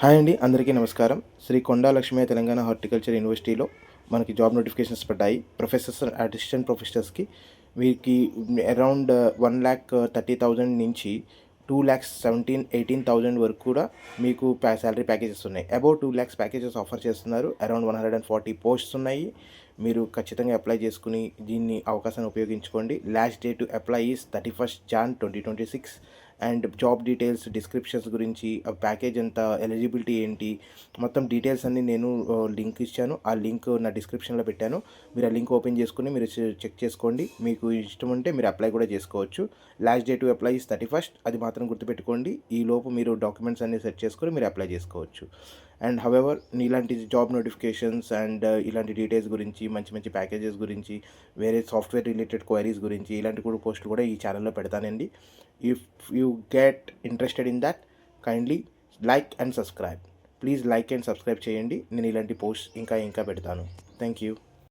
Hi అండి, అందరికీ నమస్కారం. శ్రీ కొండా లక్ష్మయ్య తెలంగాణ హార్టికల్చర్ యూనివర్సిటీలో మనకి జాబ్ నోటిఫికేషన్స్ పడ్డాయి. ప్రొఫెసర్స్, అసిస్టెంట్ ప్రొఫెసర్స్కి వీరికి అరౌండ్ 1,30,000 నుంచి 2,17,18,000 వరకు కూడా మీకు శాలరీ ప్యాకేజెస్ ఉన్నాయి. అబౌవ్ 2,00,000 ప్యాకేజెస్ ఆఫర్ చేస్తున్నారు. అరౌండ్ 140 పోస్ట్స్ ఉన్నాయి. మీరు ఖచ్చితంగా అప్లై చేసుకుని దీన్ని అవకాశాన్ని ఉపయోగించుకోండి. Last day to apply is 31st Jan 2026. And job details, descriptions గురించి, ఆ ప్యాకేజ్ ఎంత, ఎలిజిబిలిటీ ఏంటి, మొత్తం డీటెయిల్స్ అన్నీ నేను లింక్ ఇచ్చాను. ఆ లింక్ నా డిస్క్రిప్షన్లో పెట్టాను. మీరు ఆ లింక్ ఓపెన్ చేసుకుని మీరు చెక్ చేసుకోండి. మీకు ఇష్టం ఉంటే మీరు అప్లై కూడా చేసుకోవచ్చు. Last day to apply is 31st. అది మాత్రం గుర్తుపెట్టుకోండి. ఈ లోపు మీరు డాక్యుమెంట్స్ అన్నీ సెట్ చేసుకొని మీరు అప్లై చేసుకోవచ్చు. అండ్ హవెవర్ ఇలాంటి జాబ్ నోటిఫికేషన్స్ అండ్ ఇలాంటి డీటెయిల్స్ గురించి, మంచి మంచి ప్యాకేజెస్ గురించి, వేరే సాఫ్ట్వేర్ రిలేటెడ్ క్వైరీస్ గురించి ఇలాంటి కూడా పోస్టులు కూడా ఈ ఛానల్లో పెడతానండి. If you get interested in that, kindly like and subscribe. Please like and subscribe చేయండి. నేను ఇలాంటి పోస్ట్ ఇంకా పెడతాను. Thank you.